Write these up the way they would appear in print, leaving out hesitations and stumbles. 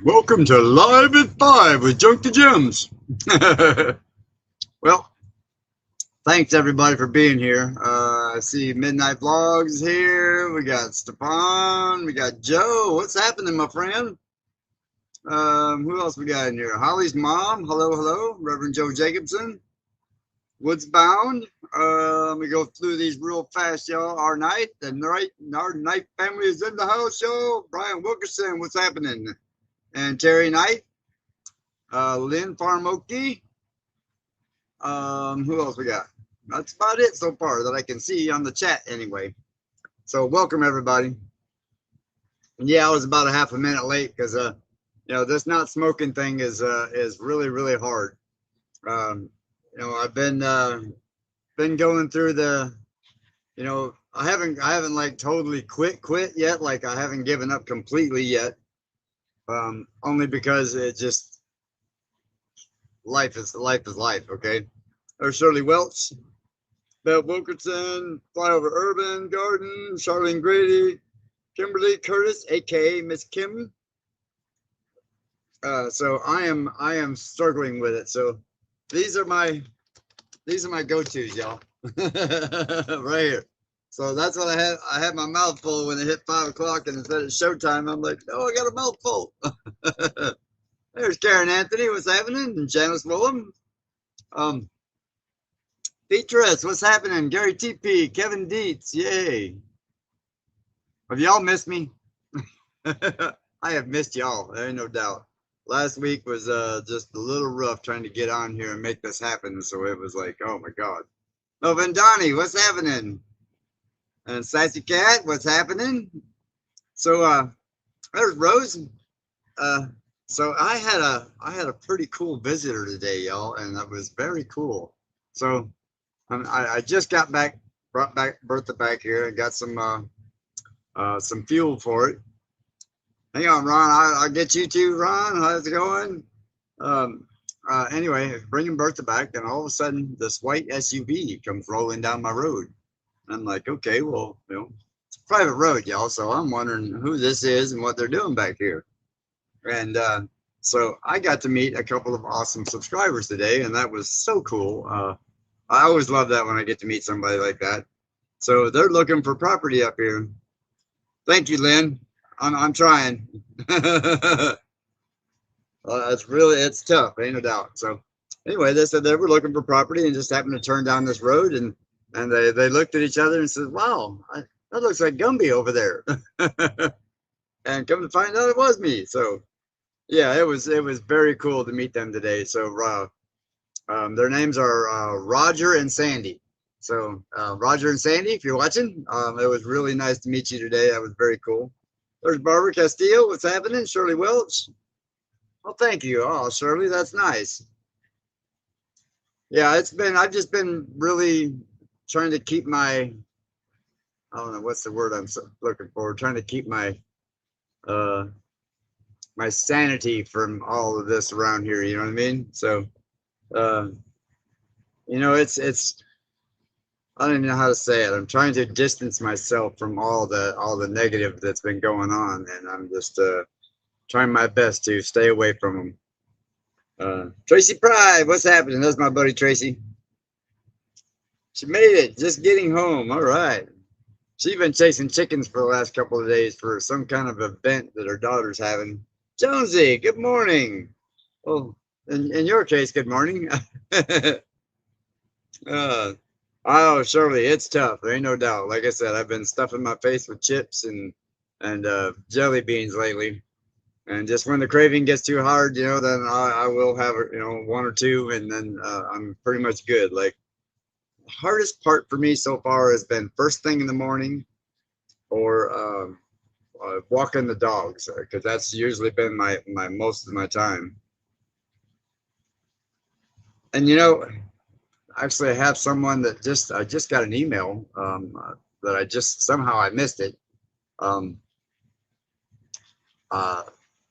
Welcome to Live at 5 with Junk the Gems. Well, thanks everybody for being here. I see Midnight Vlogs here. We got Stefan. We got Joe. What's happening, my friend? Who else we got in here? Holly's mom. Hello, hello. Reverend Joe Jacobson. Woodsbound. Let me go through these real fast, y'all. Our night family is in the house, y'all. Brian Wilkerson. What's happening? And Terry Knight, Lynn Farmoki. Who else we got? That's about it so far that I can see on the chat anyway. So welcome everybody. And yeah, I was about a half a minute late because this not smoking thing is really, really hard. I've been going through the, I haven't like totally quit yet. Like I haven't given up completely yet. Only because it just life is life. Okay, there's Shirley Welch, Belle Wilkerson, Flyover Urban Garden, Charlene Grady, Kimberly Curtis, aka Miss Kim. So I am struggling with it. So these are my go-tos, y'all. Right here. So that's what I had. I had my mouth full when it hit 5 o'clock and it said it's showtime. I'm like, no, I got a mouthful. There's Karen Anthony. What's happening? And Janice Willem. Beatrice, what's happening? Gary TP, Kevin Dietz, yay. Have y'all missed me? I have missed y'all. There ain't no doubt. Last week was just a little rough trying to get on here and make this happen. So it was like, oh my God. Oh, Vendani, what's happening? And Sassy Cat, what's happening? So there's Rose. So I had a pretty cool visitor today, y'all, and that was very cool. So I just got back, brought Bertha back here and got some fuel for it. Hang on, Ron. I'll get you too, Ron. How's it going? Anyway, bringing Bertha back, and all of a sudden, this white SUV comes rolling down my road. I'm like, okay, well, it's a private road, y'all. So I'm wondering who this is and what they're doing back here. And so I got to meet a couple of awesome subscribers today, and that was so cool. I always love that when I get to meet somebody like that. So they're looking for property up here. Thank you, Lynn. I'm trying. It's tough, ain't no doubt. So anyway, they said they were looking for property and just happened to turn down this road, and they looked at each other and said, wow, that looks like Gumby over there. And come to find out it was me. So yeah, it was very cool to meet them today. So their names are Roger and Sandy. So Roger and Sandy, if you're watching, it was really nice to meet you today. That was very cool. There's Barbara Castillo. What's happening? Shirley Welch. Well, thank you. Oh, Shirley, that's nice. Yeah, I've just been really trying to keep I don't know what's the word I'm looking for, trying to keep my my sanity from all of this around here, you know what I mean? So it's I don't even know how to say it. I'm trying to distance myself from all the negative that's been going on, and I'm just trying my best to stay away from them. Tracy Pride, what's happening? That's my buddy Tracy. She made it, just getting home. All right. She's been chasing chickens for the last couple of days for some kind of event that her daughter's having. Jonesy, good morning. Oh, in your case, good morning. Oh, Shirley, it's tough. There ain't no doubt. Like I said, I've been stuffing my face with chips and jelly beans lately. And just when the craving gets too hard, then I will have, one or two, and then I'm pretty much good. Like, the hardest part for me so far has been first thing in the morning or walking the dogs, because that's usually been my most of my time. And actually, I have someone that I just got an email that I just somehow I missed it.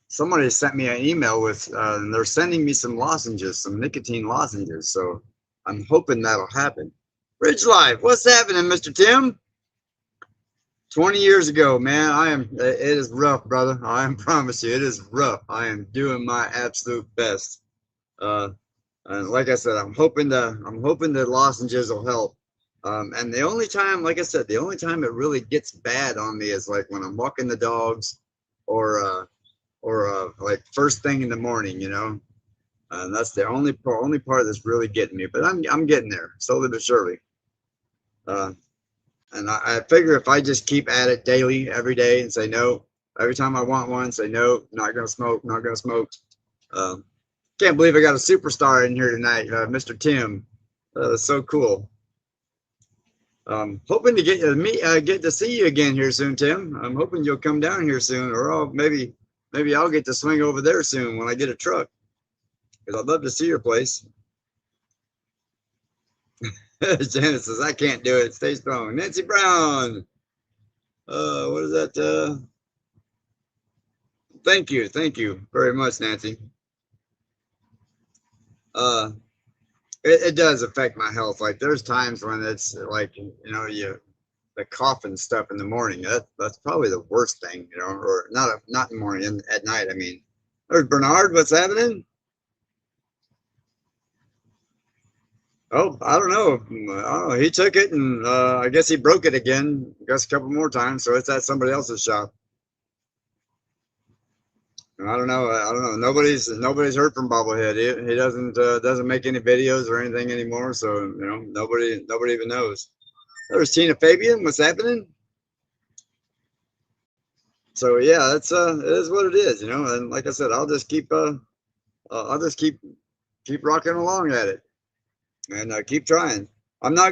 Somebody sent me an email with, and they're sending me some lozenges, some nicotine lozenges. So I'm hoping that'll happen. Ridge Life, what's happening, Mr. Tim? 20 years ago, man. It is rough, brother. I promise you, it is rough. I am doing my absolute best. Uh, and like I said, I'm hoping the lozenges will help. And the only time, like I said, the only time it really gets bad on me is like when I'm walking the dogs, or like first thing in the morning, you know. And that's the only part that's really getting me. But I'm getting there slowly but surely. Uh, and I figure if I just keep at it daily, every day, and say no, every time I want one, say no, not gonna smoke, not gonna smoke. Um, can't believe I got a superstar in here tonight, Mr. Tim. That's so cool. Hoping to get to see you again here soon, Tim. I'm hoping you'll come down here soon, or maybe I'll get to swing over there soon when I get a truck, because I'd love to see your place. Janet says I can't do it. Stay strong. Nancy Brown. What is that? Thank you very much, Nancy. Uh, it does affect my health. Like there's times when it's like the coughing stuff in the morning. That's probably the worst thing, you know, or not in the morning, at night. I mean, there's Bernard. What's happening? Oh, I don't know. I don't know. He took it, and I guess he broke it again. I guess a couple more times. So it's at somebody else's shop. And I don't know. I don't know. Nobody's heard from Bobblehead. He doesn't make any videos or anything anymore. So you know, nobody even knows. There's Tina Fabian. What's happening? So yeah, that's it is what it is, you know. And like I said, I'll just keep rocking along at it, and keep trying. I'm not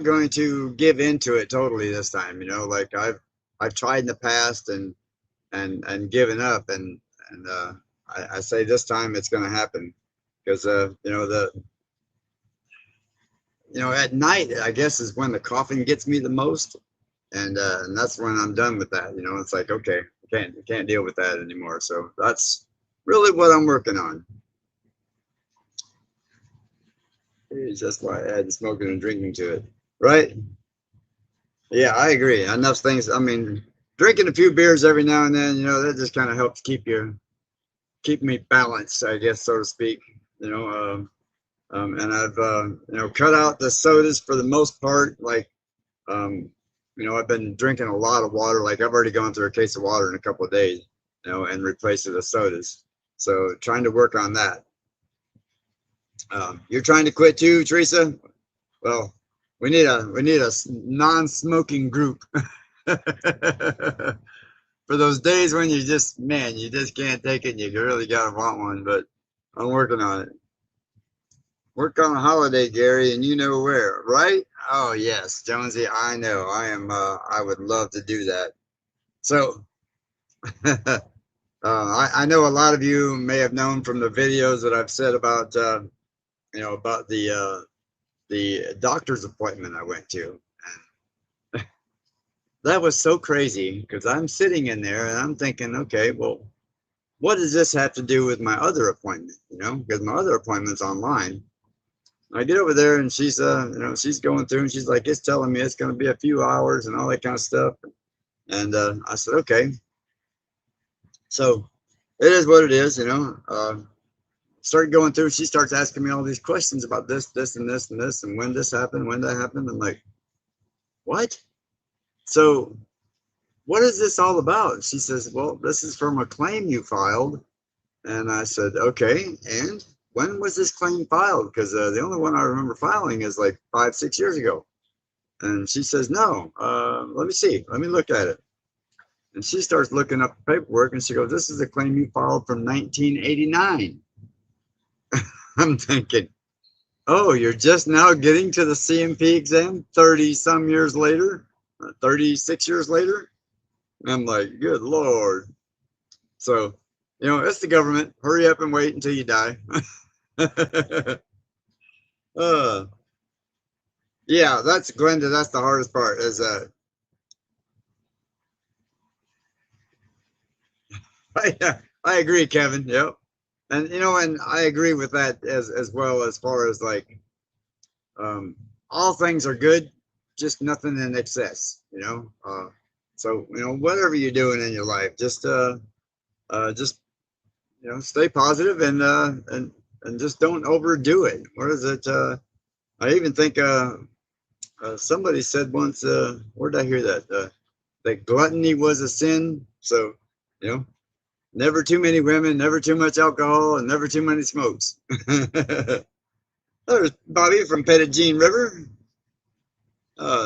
going to give into it totally this time, you know. Like I've tried in the past and given up, and I say this time it's going to happen, because at night I guess is when the coughing gets me the most, and that's when I'm done with that. You know, it's like, okay, I can't deal with that anymore. So that's really what I'm working on. That's why I add smoking and drinking to it, right? Yeah, I agree. Enough things. I mean, drinking a few beers every now and then, you know, that just kind of helps keep me balanced, I guess, so to speak. You know, and I've cut out the sodas for the most part. Like, I've been drinking a lot of water. Like I've already gone through a case of water in a couple of days, you know, and replaced it with sodas. So trying to work on that. You're trying to quit too, Teresa? Well, we need a non-smoking group for those days when you just can't take it. And you really gotta want one, but I'm working on it. Work on a holiday, Gary, and you know where, right? Oh yes, Jonesy, I know. I would love to do that. So, I know a lot of you may have known from the videos that I've said about, about the doctor's appointment I went to. And that was so crazy, because I'm sitting in there and I'm thinking, okay, well, what does this have to do with my other appointment? You know, because my other appointment's online. I get over there and she's going through and she's like, it's telling me it's going to be a few hours and all that kind of stuff. And I said, okay. So it is what it is, you know. Start going through. She starts asking me all these questions about this, and this, and this, and when this happened, when that happened. I'm like, what? So what is this all about? She says, well, this is from a claim you filed. And I said, okay. And when was this claim filed? Because the only one I remember filing is like 5-6 years ago. And she says, no, let me see. Let me look at it. And she starts looking up the paperwork and she goes, this is a claim you filed from 1989. I'm thinking, oh, you're just now getting to the CMP exam 30 some years later, 36 years later. And I'm like, good Lord. So, you know, it's the government. Hurry up and wait until you die. uh, yeah, that's Glenda. That's the hardest part is I agree, Kevin. Yep. And you know, and I agree with that as well, as far as like all things are good, just nothing in excess, you know. So, whatever you're doing in your life, just stay positive and just don't overdo it. What is it? I even think somebody said once, where did I hear that? That gluttony was a sin. So, you know, never too many women, never too much alcohol, and never too many smokes. There's Bobby from Pettigene River.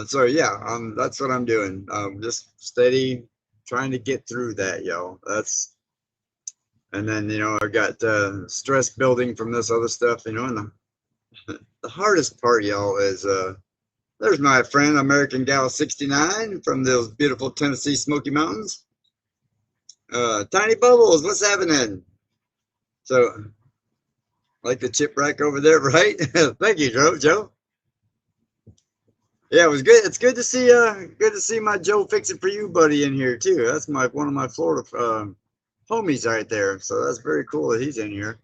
So yeah, that's what I'm doing. Just steady, trying to get through that, yo. And then I got stress building from this other stuff, and the hardest part, y'all, is there's my friend American Gal 69 from those beautiful Tennessee Smoky Mountains. Tiny Bubbles, what's happening? So, like the chipwreck over there, right? Thank you, Joe. Yeah, it was good. It's good to see my Joe Fix It For You buddy in here too. That's one of my Florida homies right there. So that's very cool that he's in here.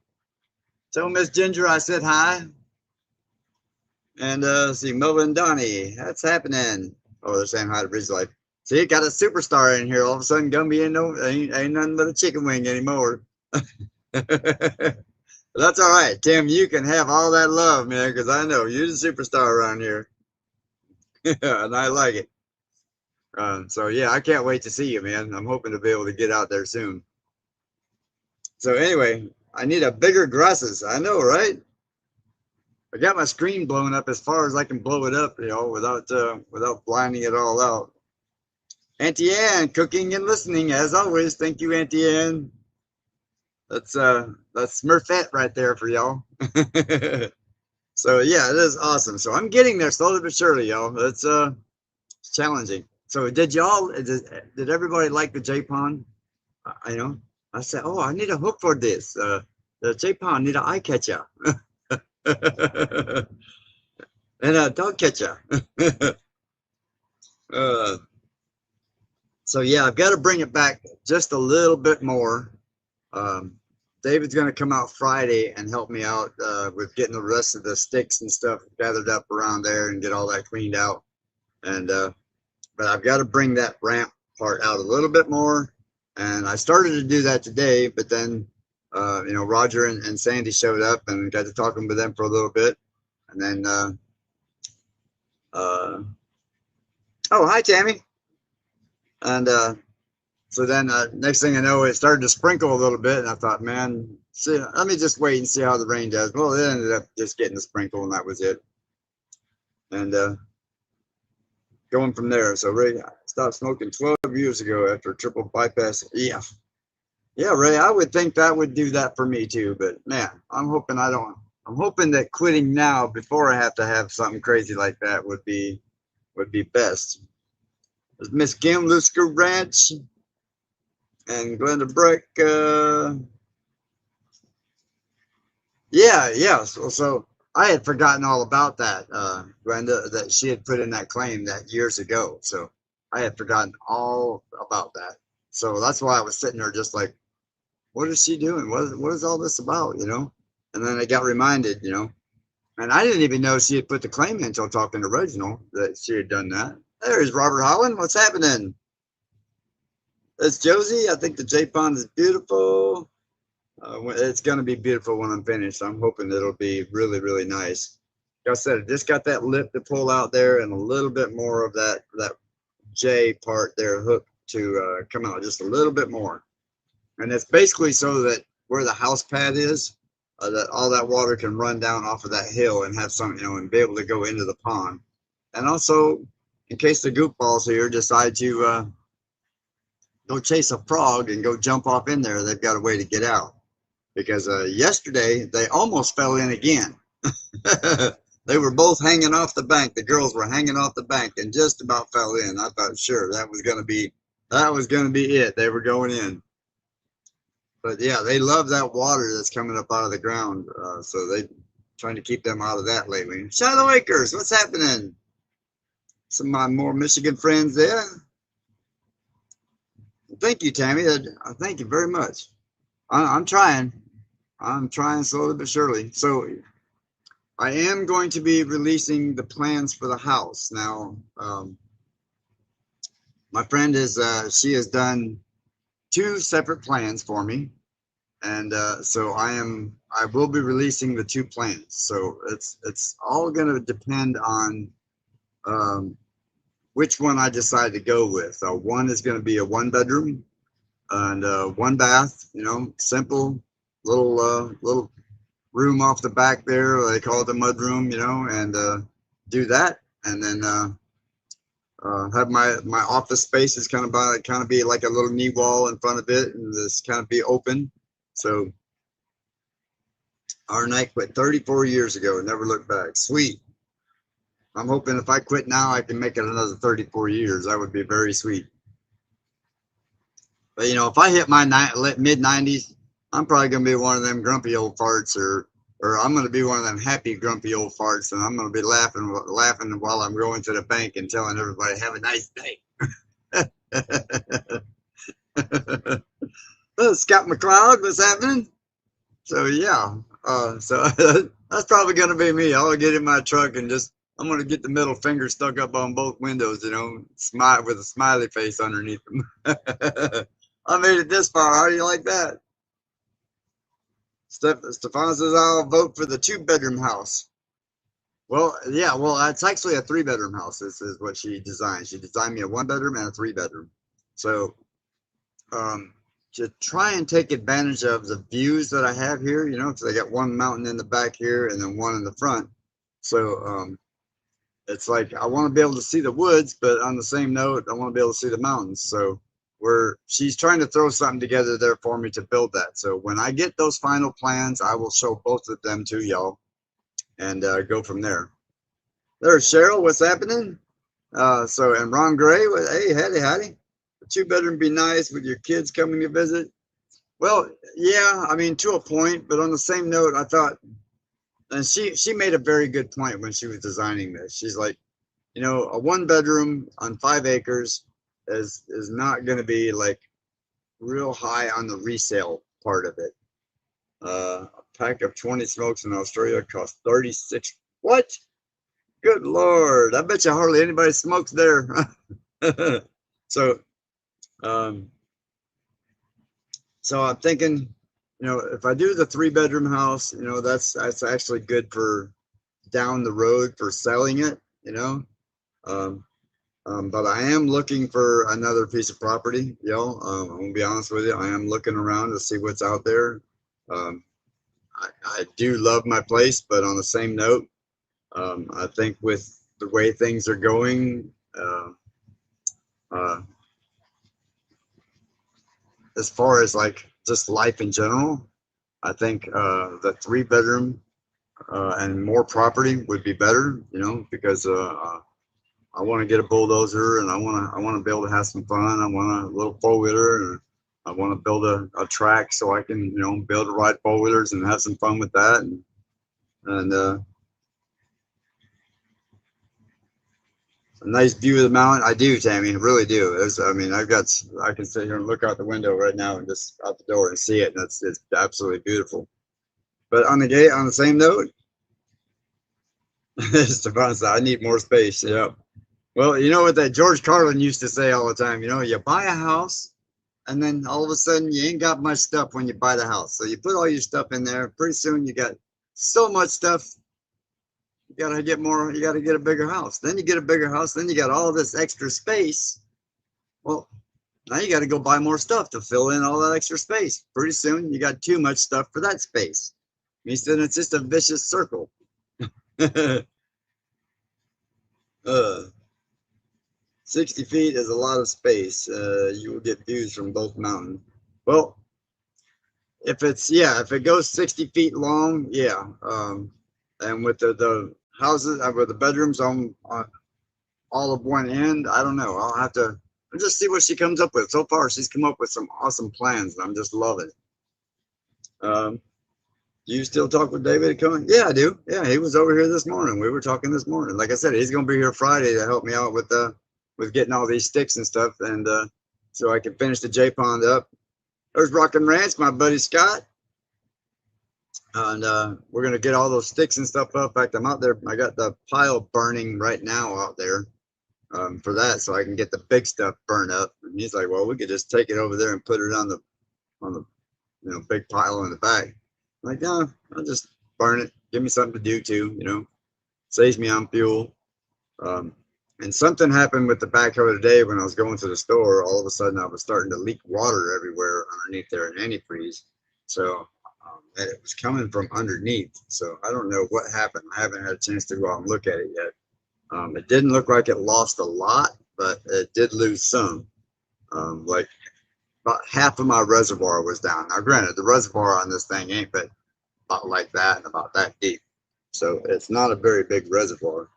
Tell Miss Ginger I said hi. And see Melvin and Donnie, that's happening. Oh, they're saying hi to Bridge Life. See, got a superstar in here. All of a sudden, Gumby ain't nothing but a chicken wing anymore. That's all right, Tim. You can have all that love, man, because I know you're the superstar around here, and I like it. So yeah, I can't wait to see you, man. I'm hoping to be able to get out there soon. So anyway, I need a bigger grasses. I know, right? I got my screen blown up as far as I can blow it up, without blinding it all out. Auntie Ann, cooking and listening as always. Thank you, Auntie Ann. That's Smurfette right there for y'all. So yeah, it is awesome. So I'm getting there slowly but surely, y'all. It's challenging. So did everybody like the J-Pon? I said, oh, I need a hook for this. The J-Pon need an eye catcher. And a dog catcher. So yeah, I've got to bring it back just a little bit more. David's going to come out Friday and help me out with getting the rest of the sticks and stuff gathered up around there and get all that cleaned out. And but I've got to bring that ramp part out a little bit more. And I started to do that today, but then Roger and Sandy showed up and got to talking with them for a little bit. And then oh, hi Tammy. And so then next thing I know, it started to sprinkle a little bit, and I thought, man, let me just wait and see how the rain does. Well, it ended up just getting a sprinkle, and that was it. And going from there. So Ray, I stopped smoking 12 years ago after a triple bypass. Yeah, Ray, I would think that would do that for me too. But man, I'm hoping I don't. I'm hoping that quitting now before I have to have something crazy like that would be best. There's Miss Kim, Lusker Ranch. And Glenda Brick, yeah. So I had forgotten all about that, Glenda, that she had put in that claim that years ago. So I had forgotten all about that. So that's why I was sitting there just like, what is she doing? What is all this about, And then I got reminded, and I didn't even know she had put the claim in until talking to Reginald that she had done that. There's Robert Holland. What's happening? That's Josie. I think the J-Pon is beautiful. It's going to be beautiful when I'm finished. I'm hoping it'll be really, really nice. Like I said, I just got that lip to pull out there and a little bit more of that J part there hook to come out just a little bit more. And it's basically so that where the house pad is, that all that water can run down off of that hill and have some, and be able to go into the pond. And also, in case the goop balls here decide to go chase a frog and go jump off in there, they've got a way to get out. Because yesterday they almost fell in again. They were both hanging off the bank. The girls were hanging off the bank and just about fell in. I thought, sure, that was gonna be it. They were going in. But yeah, they love that water that's coming up out of the ground. So they trying to keep them out of that lately. Shiloh Acres, what's happening? Some of my more Michigan friends there. Thank you, Tammy. Thank you very much. I'm trying. I'm trying slowly but surely. So I am going to be releasing the plans for the house. Now, my friend is she has done 2 separate plans for me, and so I will be releasing the 2 plans. So it's all going to depend on um, which one I decide to go with. One is going to be a 1 bedroom and 1 bath. You know, simple little room off the back there. They call it the mud room. You know, and do that, and then have my office space is kind of be like a little knee wall in front of it, and this kind of be open. So our night quit 34 years ago and never looked back. Sweet. I'm hoping if I quit now, I can make it another 34 years. That would be very sweet. But you know, if I hit my mid 90s, I'm probably gonna be one of them grumpy old farts, or I'm gonna be one of them happy grumpy old farts, and I'm gonna be laughing while I'm going to the bank and telling everybody have a nice day. Scott McCloud, what's happening? So yeah, so that's probably gonna be me. I'll get in my truck and I'm gonna get the middle finger stuck up on both windows, you know, smile with a smiley face underneath them. I made it this far. How do you like that? Stefan says I'll vote for the 2 bedroom house. Well, yeah, well, it's actually a 3 bedroom house. This is what she designed. She designed me a 1 bedroom and a 3 bedroom. So, to try and take advantage of the views that I have here, you know, because I got one mountain in the back here and then one in the front. So, it's like I want to be able to see the woods, but on the same note, I want to be able to see the mountains. So she's trying to throw something together there for me to build that. So when I get those final plans, I will show both of them to y'all and go from there. There's Cheryl, what's happening? And Ron Gray, hey, howdy. The 2 bedroom be nice with your kids coming to visit. Well, yeah, I mean, to a point, but on the same note, I thought, and she made a very good point when she was designing this. She's like, you know, a 1 bedroom on 5 acres is not going to be like real high on the resale part of it. A pack of 20 smokes in Australia costs 36. What? Good Lord. I bet you hardly anybody smokes there. So, so I'm thinking, you know, if I do the 3 bedroom house, you know, that's actually good for down the road for selling it, you know. But I am looking for another piece of property, y'all. I'm gonna be honest with you. I am looking around to see what's out there. I do love my place, but on the same note, I think with the way things are going, as far as like just life in general, I think the 3 bedroom and more property would be better, you know, because I want to get a bulldozer and I want to be able to have some fun. I want a little 4-wheeler and I want to build a track so I can, you know, be able to ride 4-wheelers and have some fun with that. And a nice view of the mountain. I do, Tammy, I really do. I mean, I can sit here and look out the window right now and just out the door and see it. And it's absolutely beautiful. But on the same note, Stefan said, I need more space. Yeah. Well, you know what that George Carlin used to say all the time, you know, you buy a house and then all of a sudden you ain't got much stuff when you buy the house. So you put all your stuff in there. Pretty soon you got so much stuff. You got to get more. You got to get a bigger house. Then you get a bigger house. Then you got all this extra space. Well, now you got to go buy more stuff to fill in all that extra space. Pretty soon you got too much stuff for that space. Means then it's just a vicious circle. 60 feet is a lot of space. You will get views from both mountains. Well, if it goes 60 feet long, yeah. And with the houses, with the bedrooms on all of one end, I don't know. I'll just see what she comes up with. So far, she's come up with some awesome plans, and I'm just loving it. Do you still talk with David Cohen? Yeah, I do. Yeah, he was over here this morning. We were talking this morning. Like I said, he's going to be here Friday to help me out with getting all these sticks and stuff, and so I can finish the J Pond up. There's Rockin' Ranch, my buddy Scott. And we're going to get all those sticks and stuff up. In fact, I'm out there. I got the pile burning right now out there. for that, so I can get the big stuff burned up. And he's like, well, we could just take it over there and put it on the big pile in the back. I'm like, no, I'll just burn it. Give me something to do too, saves me on fuel. And something happened with the backhoe today when I was going to the store. All of a sudden, I was starting to leak water everywhere underneath there in antifreeze. So and it was coming from underneath. So I don't know what happened. I haven't had a chance to go out and look at it yet. It didn't look like it lost a lot, but it did lose some. Like about half of my reservoir was down. Now, granted, the reservoir on this thing ain't but about like that and about that deep. So it's not a very big reservoir.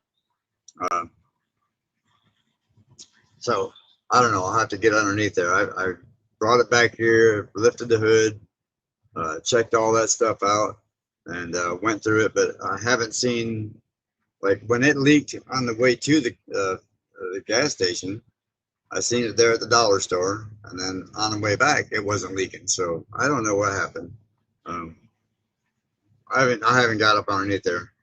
So I don't know. I'll have to get underneath there. I brought it back here, lifted the hood, checked all that stuff out, and went through it. But I haven't seen, like when it leaked on the way to the gas station, I seen it there at the dollar store, and then on the way back, it wasn't leaking. So I don't know what happened. I haven't got up underneath there.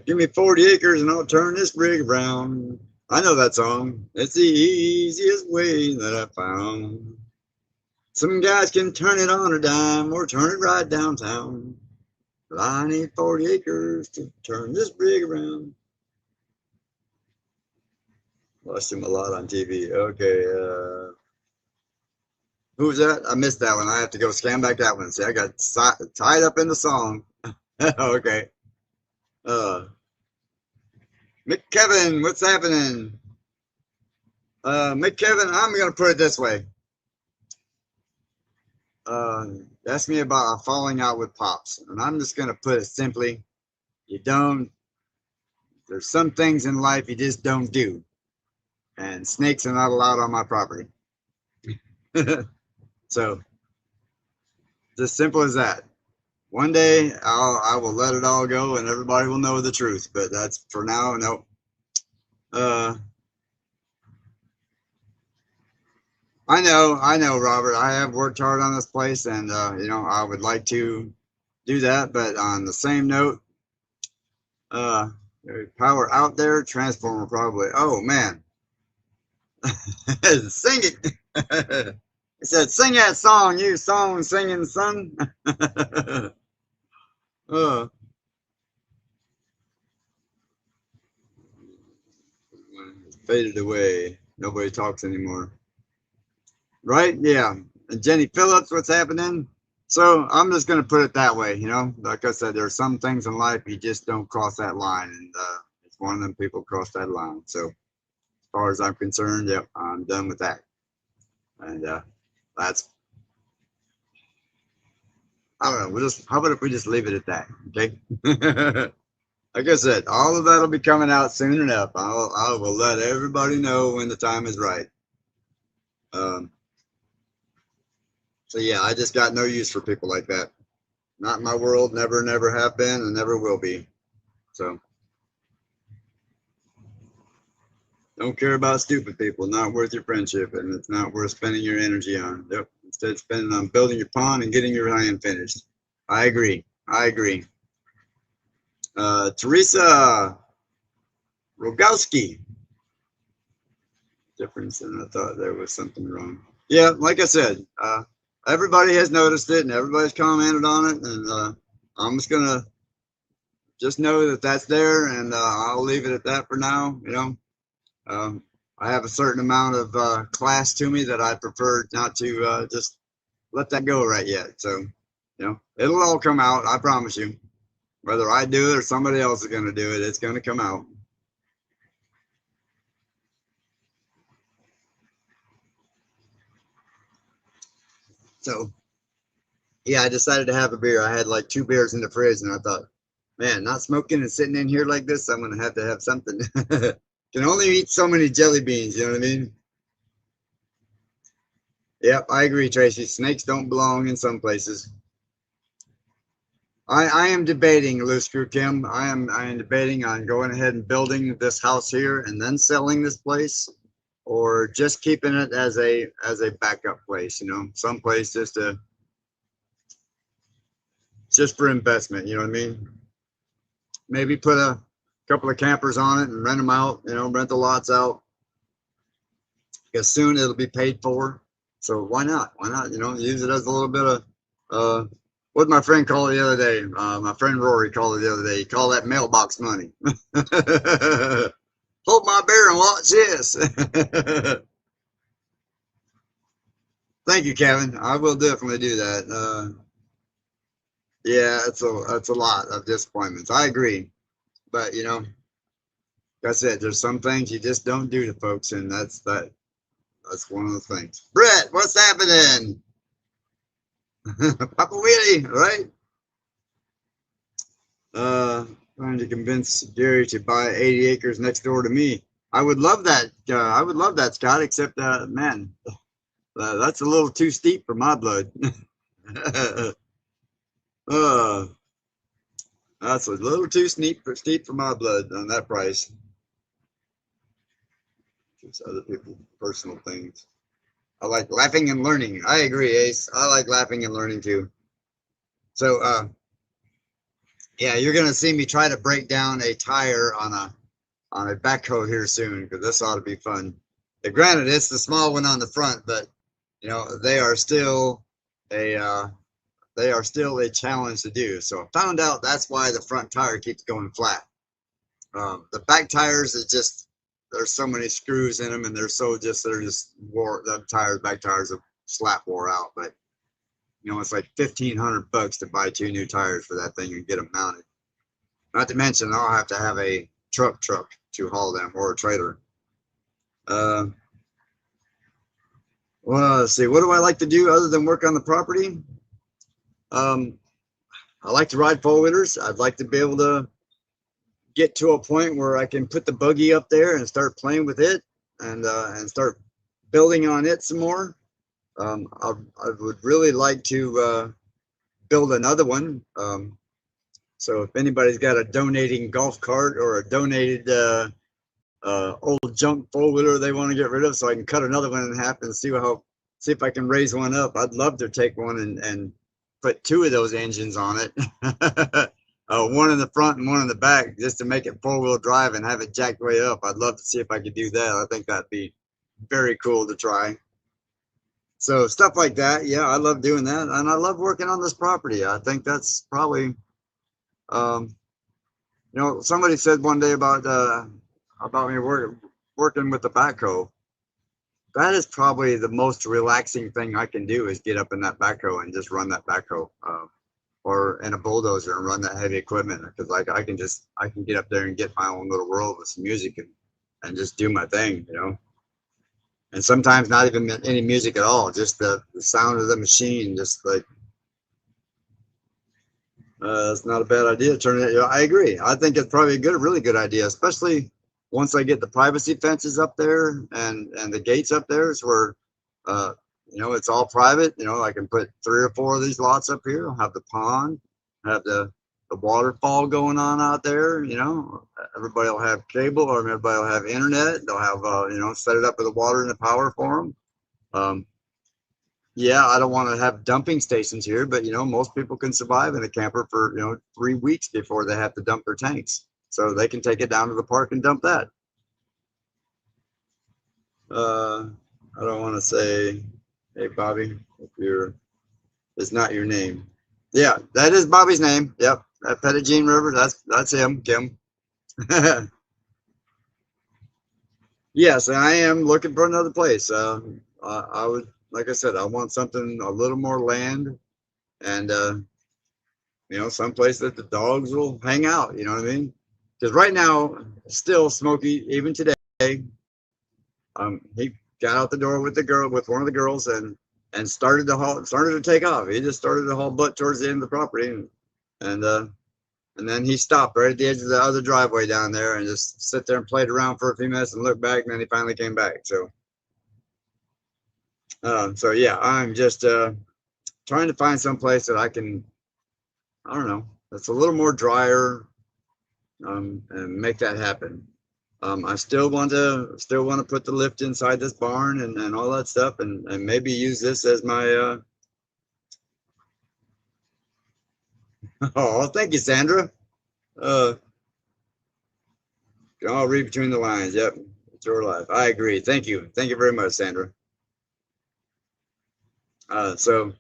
Give me 40 acres and I'll turn this rig around. I know that song. It's the easiest way that I found. Some guys can turn it on a dime or turn it right downtown. But I need 40 acres to turn this rig around. Watched him a lot on TV. Okay. Who was that? I missed that one. I have to go scan back that one. See, I got tied up in the song. Okay. McKevin, what's happening? McKevin, I'm going to put it this way. Ask me about a falling out with Pops. And I'm just going to put it simply. There's some things in life you just don't do. And snakes are not allowed on my property. So, just simple as that. One day I will let it all go and everybody will know the truth. But that's for now, no. I know, Robert. I have worked hard on this place, and I would like to do that. But on the same note, power out there, transformer probably. Oh man, sing it. It said, "Sing that song, you song singing son." Faded away. Nobody talks anymore. Right? Yeah. And Jenny Phillips, what's happening? So I'm just going to put it that way. Like I said, there are some things in life you just don't cross that line. And it's one of them people cross that line. So as far as I'm concerned, yep, I'm done with that. And that's, I don't know. How about if we just leave it at that? Okay. Like I said, all of that will be coming out soon enough. I will let everybody know when the time is right. So yeah, I just got no use for people like that. Not in my world, never have been, and never will be. So don't care about stupid people. Not worth your friendship, and it's not worth spending your energy on. Yep. Instead, spending on building your pond and getting your land finished. I agree. Teresa Rogowski. Difference, and I thought there was something wrong. Yeah, like I said, everybody has noticed it and everybody's commented on it, and I'm just gonna know that that's there, and I'll leave it at that for now. I have a certain amount of class to me that I prefer not to just let that go right yet. So, it'll all come out. I promise you. Whether I do it or somebody else is going to do it, it's going to come out. So, yeah, I decided to have a beer. I had like 2 beers in the fridge, and I thought, man, not smoking and sitting in here like this, I'm going to have something. Can only eat so many jelly beans, you know what I mean? Yep, I agree, Tracy. Snakes don't belong in some places. I am debating, Loose Screw Kim. I am debating on going ahead and building this house here and then selling this place, or just keeping it as a backup place. Some place just for investment. You know what I mean? Maybe put couple of campers on it and rent them out, rent the lots out. Because soon it'll be paid for. So why not? Why not, use it as a little bit of, what did my friend call it the other day? My friend Rory called it the other day. He called that mailbox money. Hold my beer and watch this. Thank you, Kevin. I will definitely do that. Yeah, it's a lot of disappointments. I agree. But, like I said, there's some things you just don't do to folks, and that's one of the things. Brett, what's happening? Papa Willie, right? Trying to convince Gary to buy 80 acres next door to me. I would love that. I would love that, Scott, except, man, that's a little too steep for my blood. That's a little too steep for my blood on that price. Just other people's personal things. I like laughing and learning. I agree, Ace. I like laughing and learning too. So, yeah, you're gonna see me try to break down a tire on a backhoe here soon, because this ought to be fun. Granted, it's the small one on the front, but they are still a challenge to do. So I found out that's why the front tire keeps going flat. The back tires is just, there's so many screws in them, and they're just wore. The back tires are slap wore out. But it's like $1,500 to buy 2 new tires for that thing and get them mounted. Not to mention, I'll have to have a truck to haul them, or a trailer. Well, let's see. What do I like to do other than work on the property? I like to ride 4-wheelers. I'd like to be able to get to a point where I can put the buggy up there and start playing with it, and start building on it some more. I would really like to build another one. So if anybody's got a donating golf cart or a donated old junk 4-wheeler they want to get rid of, so I can cut another one in half and see if I can raise one up. I'd love to take one and put 2 of those engines on it. One in the front and one in the back, just to make it 4-wheel drive and have it jacked way up. I'd love to see if I could do that. I think that'd be very cool to try. So stuff like that, yeah, I love doing that, and I love working on this property. I think that's probably, somebody said one day about me working with the backhoe. That is probably the most relaxing thing I can do, is get up in that backhoe and just run that backhoe, or in a bulldozer and run that heavy equipment, because I can get up there and get my own little world with some music and just do my thing, and sometimes not even any music at all, just the sound of the machine, just like, it's not a bad idea. Turn it. I agree. I think it's probably a really good idea, especially once I get the privacy fences up there and the gates up there, is where, it's all private. I can put 3 or 4 of these lots up here. I'll have the pond, have the waterfall going on out there. Everybody will have cable, or everybody will have internet. They'll have, set it up with the water and the power for them. Yeah, I don't want to have dumping stations here, but most people can survive in a camper for 3 weeks before they have to dump their tanks, so they can take it down to the park and dump that. I don't want to say, hey Bobby, if it's not your name. Yeah, that is Bobby's name. Yep, at Pettigene River, that's him, Kim. Yes, I am looking for another place. I would, like I said, I want something, a little more land, and someplace that the dogs will hang out. You know what I mean? Because right now, still Smokey, even today, he got out the door with one of the girls, and started to take off. He just started to haul butt towards the end of the property, and then he stopped right at the edge of the other driveway down there and just sit there and played around for a few minutes and looked back, and then he finally came back. So yeah, I'm just trying to find some place that I can, I don't know, that's a little more drier, and make that happen. I still want to put the lift inside this barn and all that stuff, and maybe use this as my oh, thank you, Sandra. You can all read between the lines. Yep, it's your life. I agree. Thank you. Thank you very much, Sandra. So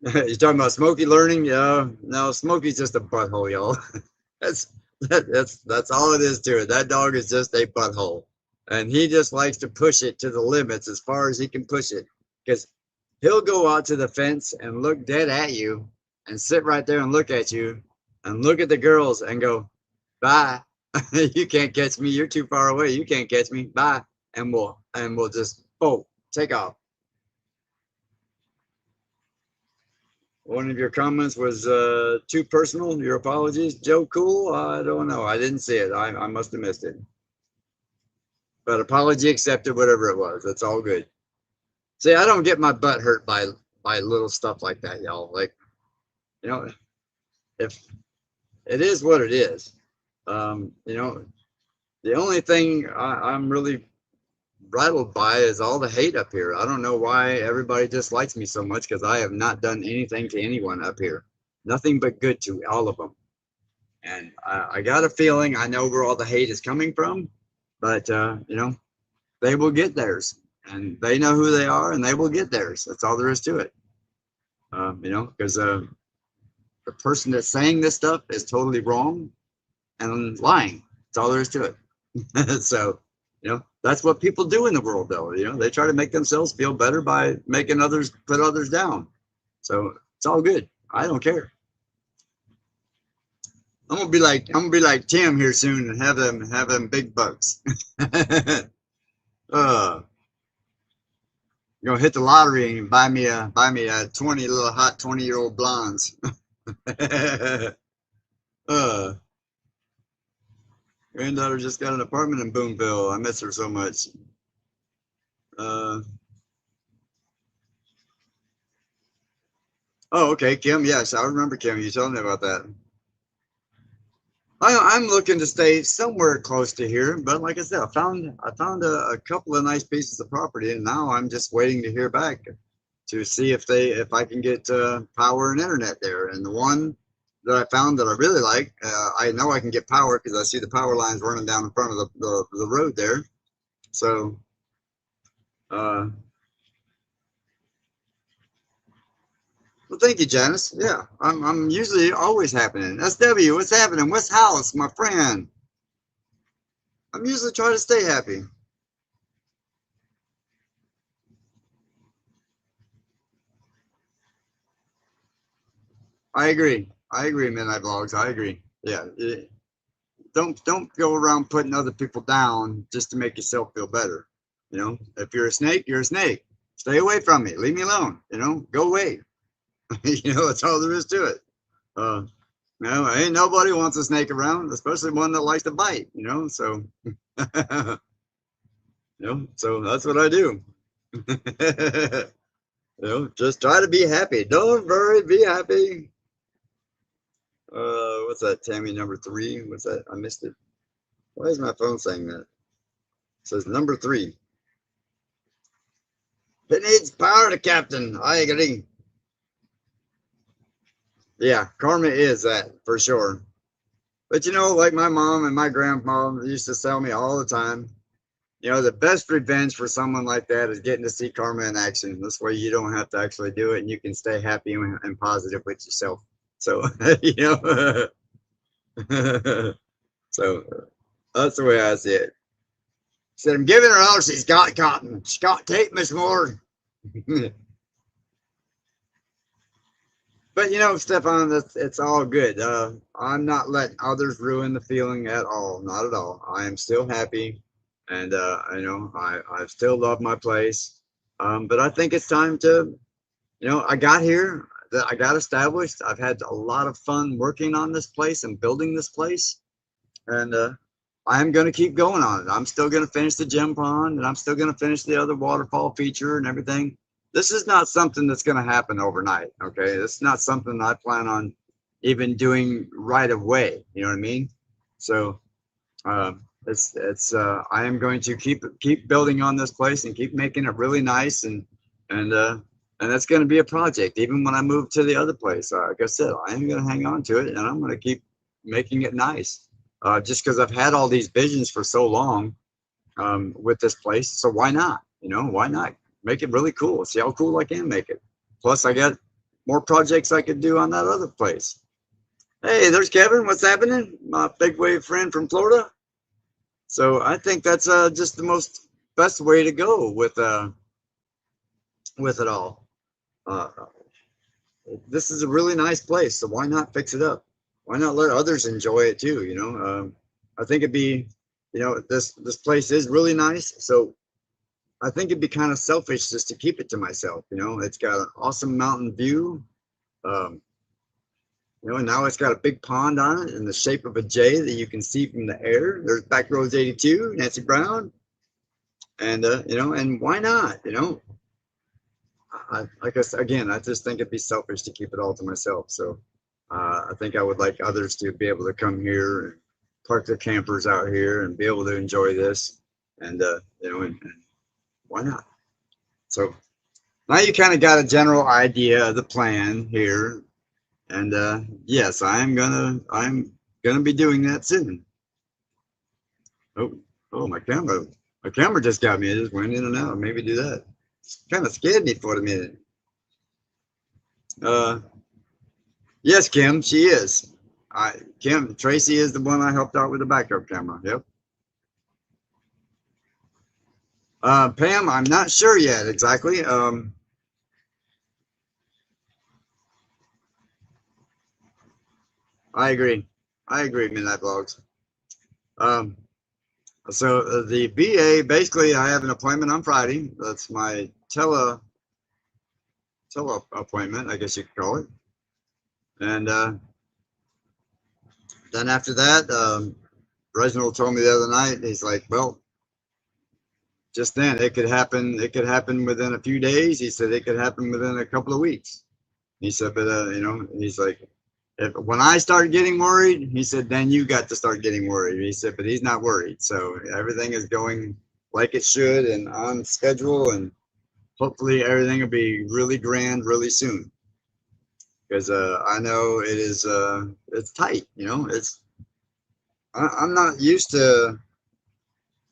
you're talking about Smokey learning? Yeah, no, Smokey's just a butthole, y'all. That's that's all it is to it. That dog is just a butthole, and he just likes to push it to the limits as far as he can push it. Because he'll go out to the fence and look dead at you, and sit right there and look at you, and look at the girls and go, "Bye, you can't catch me. You're too far away. You can't catch me. Bye," and we'll just take off. One of your comments was too personal. Your apologies, Joe Cool. I don't know. I didn't see it. I must have missed it. But apology accepted, whatever it was. That's all good. See, I don't get my butt hurt by little stuff like that, y'all. Like, you know, if it is what it is, you know, the only thing I'm really rattled by is all the hate up here. I don't know why everybody dislikes me so much because I have not done anything to anyone up here. Nothing but good to all of them. And I got a feeling I know where all the hate is coming from, but you know, they will get theirs, and they know who they are, and they will get theirs. That's all there is to it. You know, because the person that's saying this stuff is totally wrong and lying. That's all there is to it. So, you know, that's what people do in the world, though. You know, they try to make themselves feel better by making others put others down. So it's all good. I don't care. I'm gonna be like Tim here soon and have them big bucks. uh, gonna hit the lottery and buy me a 20 little hot 20-year-old blondes. uh, Granddaughter just got an apartment in Boonville. I miss her so much. Uh, oh, okay, Kim. Yes, I remember Kim. You told me about that. I'm looking to stay somewhere close to here, but like I said, I found a couple of nice pieces of property, and now I'm just waiting to hear back to see if I can get power and internet there. And the one that I found that I really like, I know I can get power because I see the power lines running down in front of the road there. So, uh, well, thank you, Janice. Yeah, I'm usually always happening. SW, what's happening? What's house, my friend? I'm usually trying to stay happy. I agree. I agree, Midnight Vlogs. I agree. Yeah. Don't go around putting other people down just to make yourself feel better. You know, if you're a snake, you're a snake. Stay away from me. Leave me alone. You know, go away. You know, that's all there is to it. Uh, no, ain't nobody wants a snake around, especially one that likes to bite. You know, so you know, so that's what I do. You know, just try to be happy. Don't worry, be happy. What's that? Tammy number 3. What's that? I missed it. Why is my phone saying that? It says number 3. It needs power to captain. I agree. Yeah, karma is that for sure. But you know, like my mom and my grandma used to tell me all the time, you know, the best revenge for someone like that is getting to see karma in action. This way you don't have to actually do it and you can stay happy and positive with yourself. So, you know, so that's the way I see it. Said, I'm giving her all she's got, Cotton. She's got tape, Miss Moore. But you know, Stefan, it's all good. I'm not letting others ruin the feeling at all. Not at all. I am still happy, and you know, I still love my place. But I think it's time to, you know, I got here. I got established. I've had a lot of fun working on this place and building this place, and I'm going to keep going on it. I'm still going to finish the gem pond, and I'm still going to finish the other waterfall feature and everything. This is not something that's going to happen overnight. Okay, this is not something I plan on even doing right away. You know what I mean? So I am going to keep building on this place and keep making it really nice, and that's going to be a project. Even when I move to the other place, like I said, I am going to hang on to it, and I'm going to keep making it nice. just because I've had all these visions for so long with this place. So why not? You know, why not make it really cool? See how cool I can make it. Plus, I got more projects I could do on that other place. Hey, there's Kevin. What's happening? My big wave friend from Florida. So I think that's just the most best way to go with it all. Uh, this is a really nice place, so why not fix it up? Why not let others enjoy it too? You know, I think it'd be, you know, this place is really nice, so I think it'd be kind of selfish just to keep it to myself. You know, it's got an awesome mountain view. Um, you know, and now it's got a big pond on it in the shape of a J that you can see from the air. There's Back Roads 82, Nancy Brown, and you know, and why not? You know, like I said, again, I just think it'd be selfish to keep it all to myself. So I think I would like others to be able to come here and park their campers out here and be able to enjoy this, and you know, and why not? So now you kind of got a general idea of the plan here, and yes, I'm gonna be doing that soon. Oh, oh, my camera just got me. It just went in and out. Maybe do that. Kind of scared me for a minute. Uh, yes, Kim, she is. Kim Tracy is the one I helped out with the backup camera. Yep. Pam, I'm not sure yet exactly. I agree. I agree, Midnight Vlogs. Um, so the BA, basically, I have an appointment on Friday. That's my tele appointment, I guess you could call it. And then after that, Reginald told me the other night, he's like, well, just then it could happen. It could happen within a few days. He said it could happen within a couple of weeks. He said, but you know, he's like, when I start getting worried, he said, then you got to start getting worried. He said, but he's not worried. So everything is going like it should and on schedule, and hopefully everything will be really grand really soon. Because I know it is it's tight. You know, I'm not used to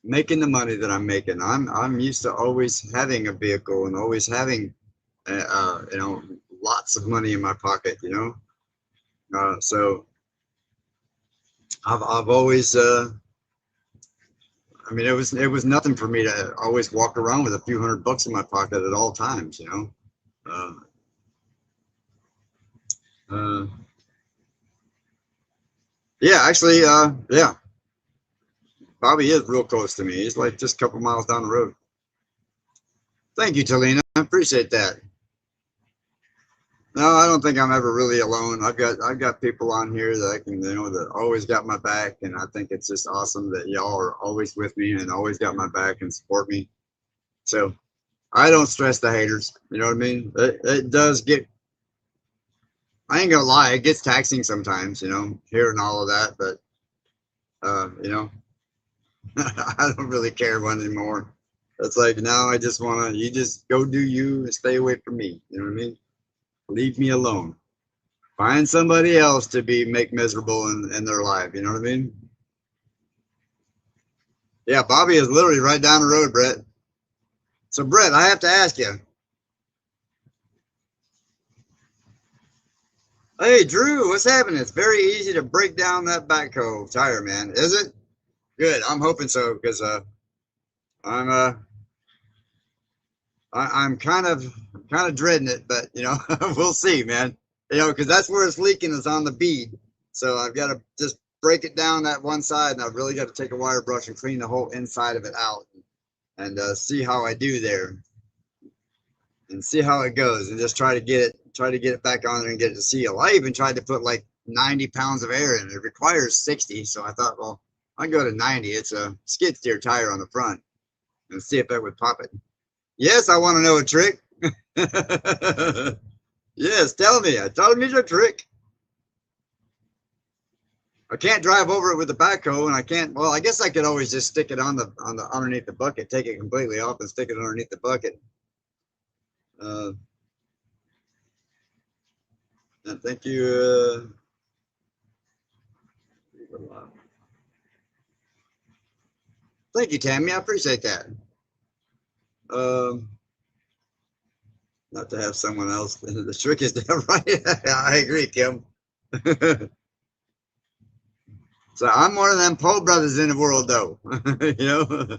making the money that I'm making. I'm used to always having a vehicle and always having you know, lots of money in my pocket. You know, so I've always I mean, it was nothing for me to always walk around with a few $100 in my pocket at all times. You know, uh, uh, yeah, actually, yeah, Bobby is real close to me. He's like just a couple miles down the road. Thank you, Talina. I appreciate that. No, I don't think I'm ever really alone. I've got people on here that I can, you know, that always got my back, and I think it's just awesome that y'all are always with me and always got my back and support me. So I don't stress the haters. You know what I mean? It does get. I ain't gonna lie, it gets taxing sometimes. You know, hearing all of that, but you know, I don't really care one anymore. It's like now I just wanna, you just go do you and stay away from me. You know what I mean? Leave me alone. Find somebody else to be make miserable in their life. You know what I mean? Yeah, Bobby is literally right down the road, Brett. So Brett, I have to ask you. Hey Drew, what's happening? It's very easy to break down that backhoe tire, man. Is it? Good. I'm hoping so because I'm I'm kind of dreading it, but you know, we'll see, man. You know, because that's where it's leaking is on the bead. So I've got to just break it down that one side, and I've really got to take a wire brush and clean the whole inside of it out, and see how I do there, and see how it goes, and just try to get it back on there and get it to seal. I even tried to put like 90 pounds of air in it. It requires 60, so I thought, well, I go to 90. It's a skid steer tire on the front, and see if that would pop it. Yes, I want to know a trick. Yes, tell me. Tell me your trick. I can't drive over it with the backhoe, and I can't. Well, I guess I could always just stick it on the underneath the bucket, take it completely off, and stick it underneath the bucket. Uh, and thank you. Thank you, Tammy. I appreciate that. Not to have someone else. The trick is to right. I agree, Kim. So I'm one of them Poe brothers in the world, though. You know,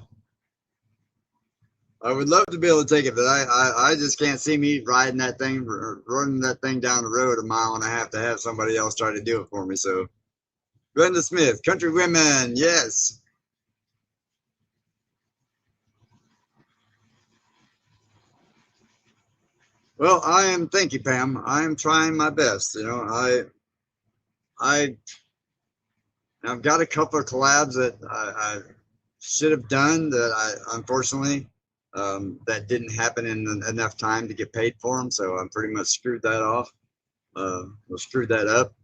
I would love to be able to take it, but I just can't see me riding that thing, running that thing down the road a mile and a half to have somebody else try to do it for me. So, Glenda Smith, Country Women, yes. Well, thank you, Pam. I am trying my best. You know, I, I've got a couple of collabs that I should have done that I unfortunately that didn't happen in enough time to get paid for them. So I'm pretty much screwed that off. Screwed that up.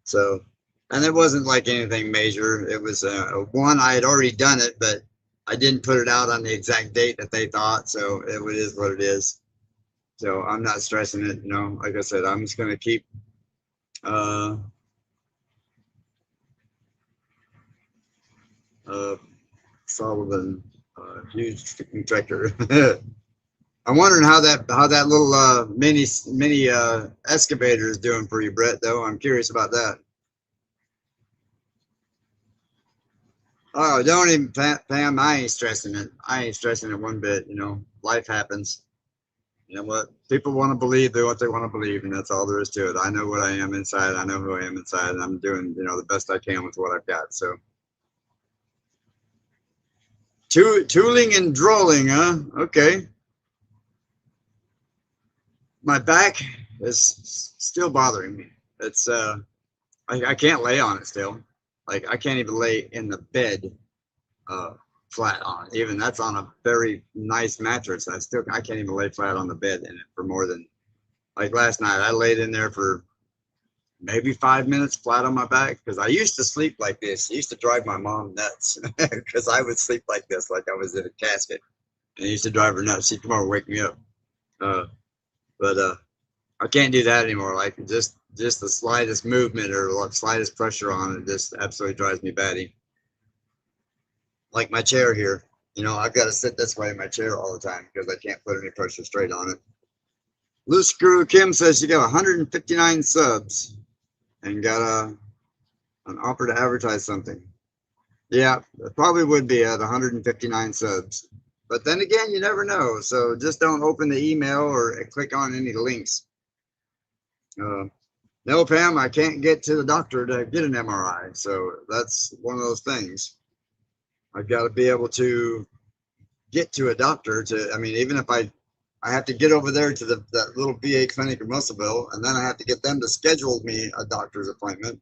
So, and it wasn't like anything major. It was one I had already done it, but I didn't put it out on the exact date that they thought. So it is what it is. So I'm not stressing it. You know, like I said, I'm just gonna keep. Uh, Sullivan, huge tractor. I'm wondering how that little mini excavator is doing for you, Brett. Though I'm curious about that. Oh, don't even, Pam. I ain't stressing it. I ain't stressing it one bit. You know, life happens. You know what? People want to believe what they want to believe, and that's all there is to it. I know what I am inside. I know who I am inside, and I'm doing the best I can with what I've got. So. Tooling and drolling, huh? Okay. My back is still bothering me. It's I can't lay on it still. Like I can't even lay in the bed flat on it. Even that's on a very nice mattress. I can't even lay flat on the bed in it for more than like last night. I laid in there for maybe 5 minutes flat on my back because I used to sleep like this. It used to drive my mom nuts because I would sleep like this, like I was in a casket. And it used to drive her nuts. She'd come over and wake me up. But I can't do that anymore. Like just the slightest movement or slightest pressure on it just absolutely drives me batty. Like my chair here, I've got to sit this way in my chair all the time because I can't put any pressure straight on it. Loose Screw Kim says she got 159 subs and got an offer to advertise something. Yeah, it probably would be at 159 subs. But then again, you never know. So just don't open the email or click on any links. No, Pam, I can't get to the doctor to get an MRI. So that's one of those things. I've got to be able to get to a doctor even if I have to get over there to that little VA clinic in Russellville, and then I have to get them to schedule me a doctor's appointment,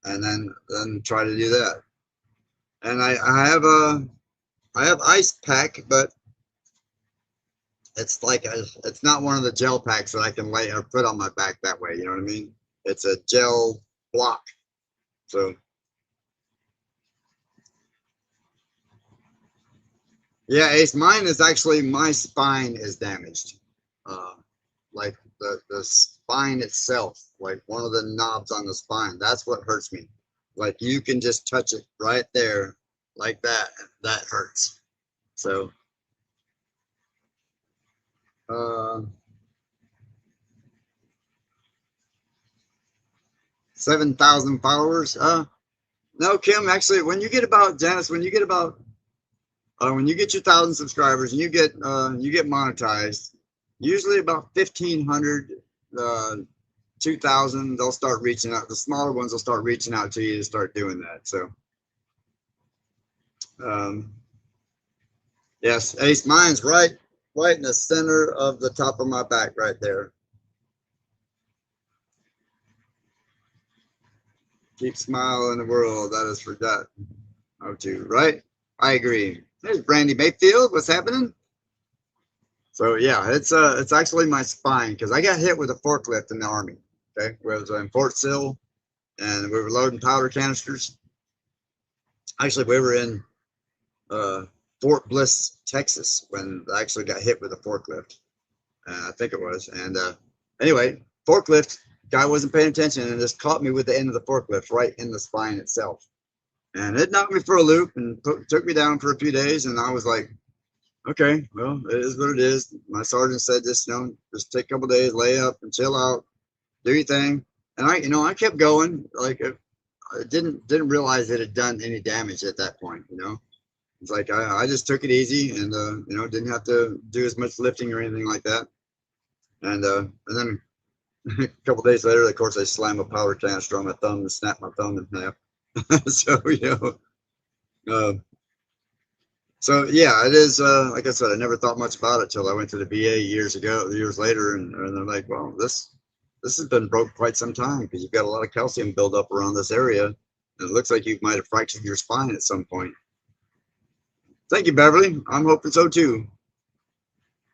and then try to do that. And I have ice pack, but it's like it's not one of the gel packs that I can lay or put on my back that way. You know what I mean? It's a gel block. So yeah, Ace, mine is actually my spine is damaged. Like the spine itself, like one of the knobs on the spine. That's what hurts me. Like you can just touch it right there, like that. That hurts. So 7,000 followers. No, Kim. Actually, when you get about Janice, when you get your 1,000 subscribers and you get monetized, usually about 1,500, 2,000, they'll start reaching out. The smaller ones will start reaching out to you to start doing that. So, yes, Ace, mine's right in the center of the top of my back, right there. Keep smile in the world that is forgotten. Oh, too, right? I agree. There's Brandy Mayfield. What's happening? So yeah, it's actually my spine because I got hit with a forklift in the Army. Okay, we was in Fort Sill, and we were loading powder canisters. Actually, we were in Fort Bliss, Texas, when I actually got hit with a forklift. I think it was. And anyway, forklift guy wasn't paying attention and just caught me with the end of the forklift right in the spine itself. And it knocked me for a loop and took me down for a few days. And I was like, okay, well, it is what it is. My sergeant said, just take a couple days, lay up and chill out, do your thing. And I kept going. Like I didn't realize it had done any damage at that point. It's like I just took it easy and didn't have to do as much lifting or anything like that. And then a couple days later, of course, I slammed a powder canister on my thumb and snapped my thumb in half. So so yeah, it is. Like I said, I never thought much about it till I went to the VA years later, and they're like, well, this has been broke quite some time because you've got a lot of calcium buildup around this area. And it looks like you might have fractured your spine at some point. Thank you, Beverly. I'm hoping so too.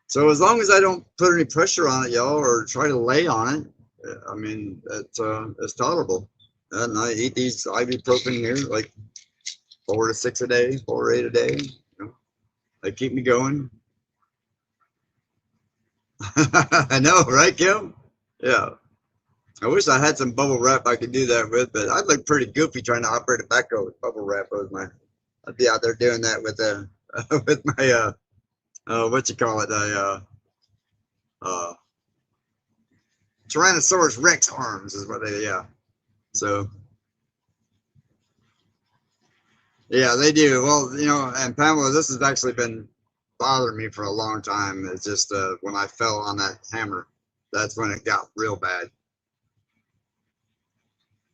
So as long as I don't put any pressure on it, y'all, or try to lay on it, I mean, it's tolerable. And I eat these ibuprofen here, like 4 to 6 a day, 4 or 8 a day. They keep me going. I know, right, Kim? Yeah. I wish I had some bubble wrap I could do that with, but I'd look pretty goofy trying to operate a backhoe with bubble wrap. I'd be out there doing that with with my what you call it, Tyrannosaurus Rex arms is what they, yeah. So, yeah, they do. Well, and Pamela, this has actually been bothering me for a long time. It's just when I fell on that hammer, that's when it got real bad.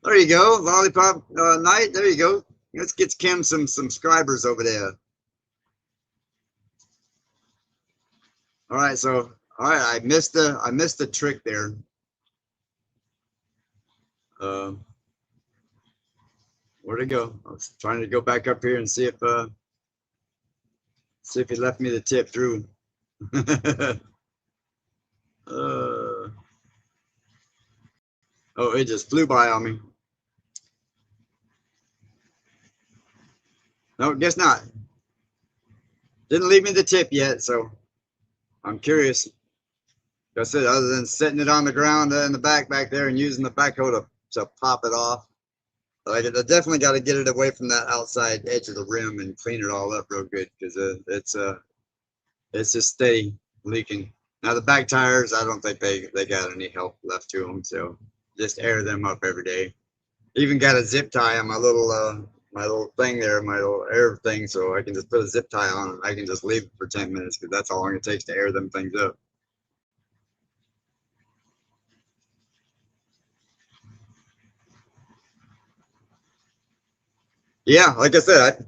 There you go, Lollipop Knight. There you go. Let's get Kim some subscribers over there. All right, so I missed the trick there. Where'd it go? I was trying to go back up here and see if he left me the tip through. Oh, it just flew by on me. No, guess not. Didn't leave me the tip yet, so I'm curious. Like I said, other than setting it on the ground in the back there and using the backhoe to pop it off. Like, I definitely got to get it away from that outside edge of the rim and clean it all up real good because it's just steady leaking. Now the back tires, I don't think they got any help left to them, so just air them up every day. Even got a zip tie on my little thing there, my little air thing, so I can just put a zip tie on and I can just leave it for 10 minutes because that's how long it takes to air them things up. Yeah, like I said,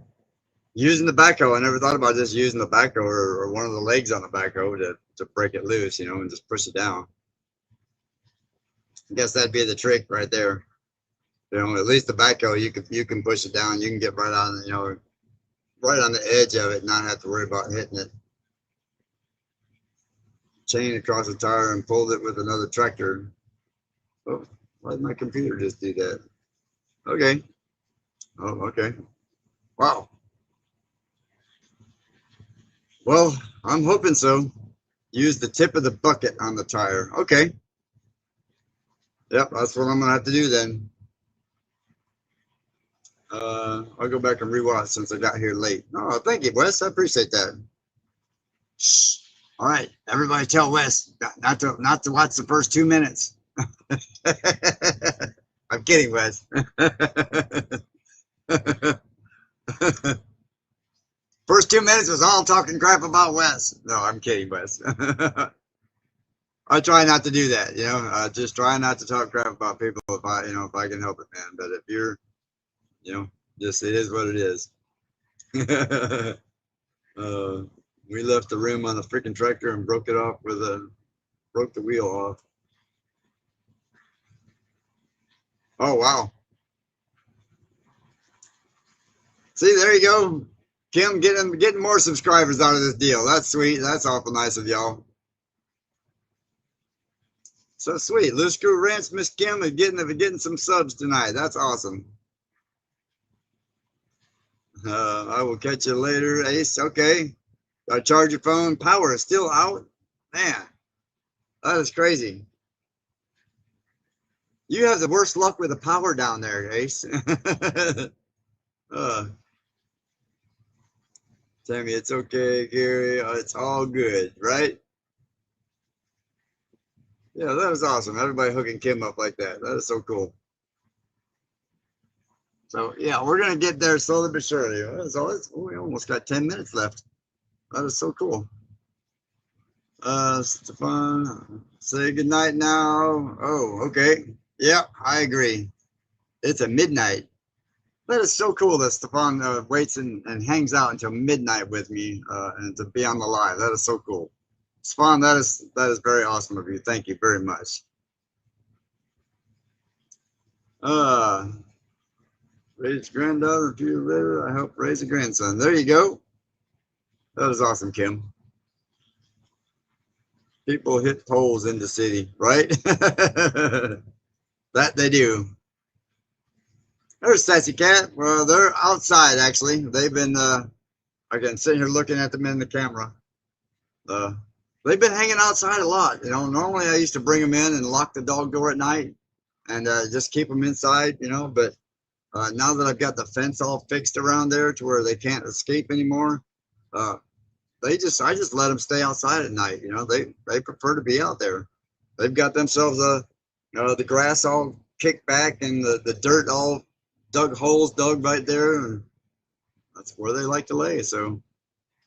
using the backhoe, I never thought about just using the backhoe or one of the legs on the backhoe to break it loose, and just push it down. I guess that'd be the trick right there. At least the backhoe, you can push it down. You can get right on, right on the edge of it, and not have to worry about hitting it. Chain across the tire and pulled it with another tractor. Oh, why did my computer just do that? Okay. Oh, okay. Wow. Well, I'm hoping so. Use the tip of the bucket on the tire. Okay. Yep, that's what I'm gonna have to do then. I'll go back and rewatch since I got here late. Oh, thank you, Wes. I appreciate that. Shh. All right, everybody, tell Wes not to watch the first 2 minutes. I'm kidding, Wes. First 2 minutes was all talking crap about Wes. No, I'm kidding, Wes. I try not to do that, just try not to talk crap about people if I can help it, man. But if you're, just it is what it is. We left the rim on the freaking tractor and broke it off broke the wheel off. Oh, wow. See, there you go. Kim getting more subscribers out of this deal. That's sweet. That's awful nice of y'all. So sweet. Loose Screw Ranch, Miss Kim is getting some subs tonight. That's awesome. I will catch you later, Ace. Okay. I charge your phone. Power is still out. Man, that is crazy. You have the worst luck with the power down there, Ace. Uh, Tammy, it's okay, Gary. It's all good, right? Yeah, that was awesome. Everybody hooking Kim up like that. That is so cool. So yeah, we're gonna get there slowly but surely. We almost got 10 minutes left. That is so cool. Stefan, say good night now. Oh, okay. Yeah, I agree. It's a midnight. That is so cool that Stefan waits and hangs out until midnight with me and to be on the live. That is so cool. Stefan, that is very awesome of you. Thank you very much. Uh, raise granddaughter, if you live, I help raise a grandson. There you go. That is awesome, Kim. People hit poles in the city, right? That they do. There's Sassy Cat. Well, they're outside actually. They've been again sitting here looking at them in the camera. Uh, they've been hanging outside a lot. You know, normally I used to bring them in and lock the dog door at night and just keep them inside. You know, but now that I've got the fence all fixed around there to where they can't escape anymore, uh, I just let them stay outside at night. You know, they prefer to be out there. They've got themselves the grass all kicked back and the dirt all dug right there, and that's where they like to lay. So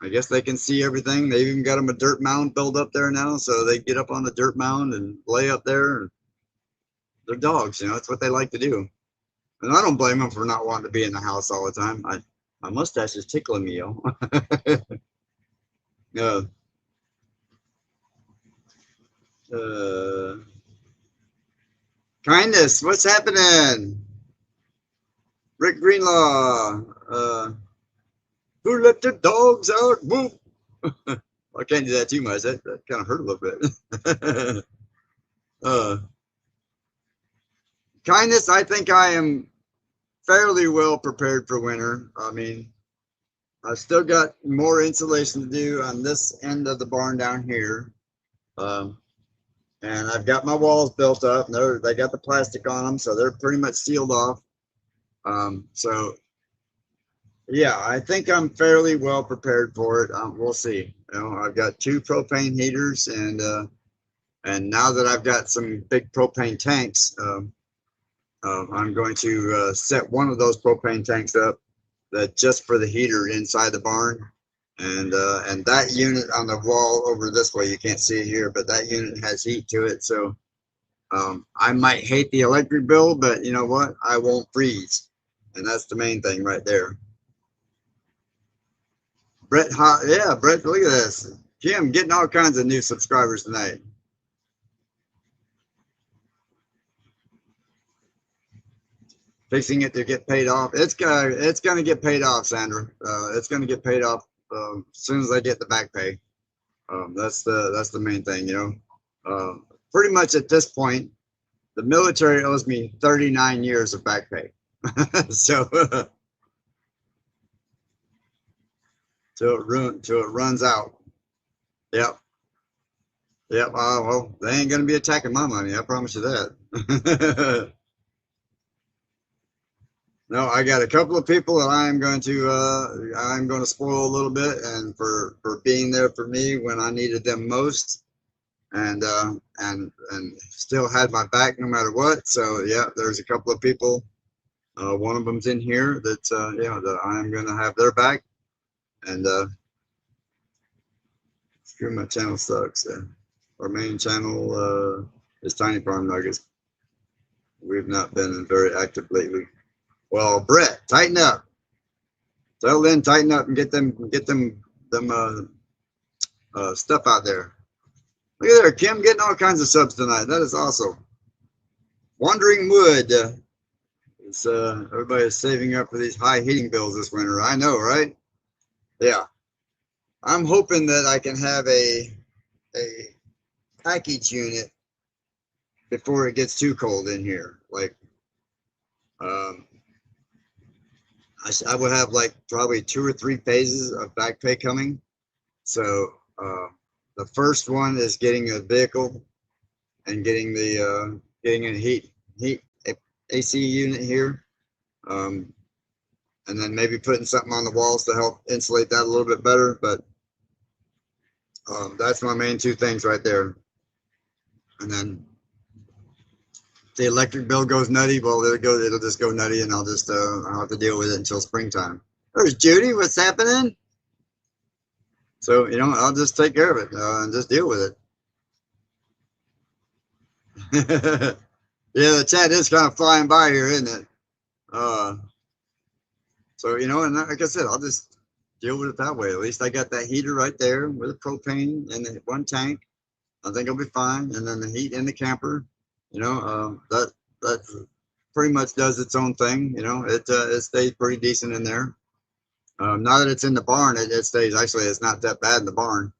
I guess they can see everything. They've even got them a dirt mound built up there now, so they get up on the dirt mound and lay up there. They're dogs, you know. That's what they like to do, and I don't blame them for not wanting to be in the house all the time. My mustache is tickling me, yo. uh, uh, kindness, what's happening? Rick Greenlaw, who let the dogs out? Whoop. I can't do that too much. That kind of hurt a little bit. uh, kindness, I think I am fairly well prepared for winter. I mean, I've still got more insulation to do on this end of the barn down here. Um, and I've got my walls built up. They got the plastic on them, so they're pretty much sealed off. So yeah, I think I'm fairly well prepared for it. We'll see. You know, I've got 2 propane heaters, and now that I've got some big propane tanks, I'm going to set one of those propane tanks up that just for the heater inside the barn, and that unit on the wall over this way, you can't see it here, but that unit has heat to it. So I might hate the electric bill, but you know what? I won't freeze, and that's the main thing right there. Brett, yeah, Brett, look at this. Jim getting all kinds of new subscribers tonight. Fixing it to get paid off. It's gonna get paid off, Sandra. It's gonna get paid off as soon as I get the back pay. That's the main thing, you know. Pretty much at this point, the military owes me 39 years of back pay. So till it runs out. Yep. Yep. Well, they ain't gonna be attacking my money. I promise you that. No, I got a couple of people that I'm going to spoil a little bit, and for being there for me when I needed them most, and still had my back no matter what. So yeah, there's a couple of people. One of them's in here that that I'm going to have their back, and screw my channel sucks. Our main channel is Tiny Farm Nuggets. We've not been very active lately. Well, Brett, tighten up. Tell Lynn, tighten up and get them stuff out there. Look at there, Kim getting all kinds of subs tonight. That is awesome. Wandering Wood. Everybody is saving up for these high heating bills this winter. I know, right? Yeah. I'm hoping that I can have a package unit before it gets too cold in here. Like, I will have like probably 2 or 3 phases of back pay coming. So the first one is getting a vehicle and getting a heat AC unit here. and then maybe putting something on the walls to help insulate that a little bit better. But that's my main two things right there. And then if the electric bill goes nutty, well, it'll just go nutty, and I'll have to deal with it until springtime. There's Judy. What's happening? So, I'll just take care of it and just deal with it. Yeah, the chat is kind of flying by here, isn't it? So, and like I said, I'll just deal with it that way. At least I got that heater right there with the propane and the one tank. I think I'll be fine. And then the heat in the camper, that pretty much does its own thing. It stays pretty decent in there. Now that it's in the barn, it stays. Actually, it's not that bad in the barn.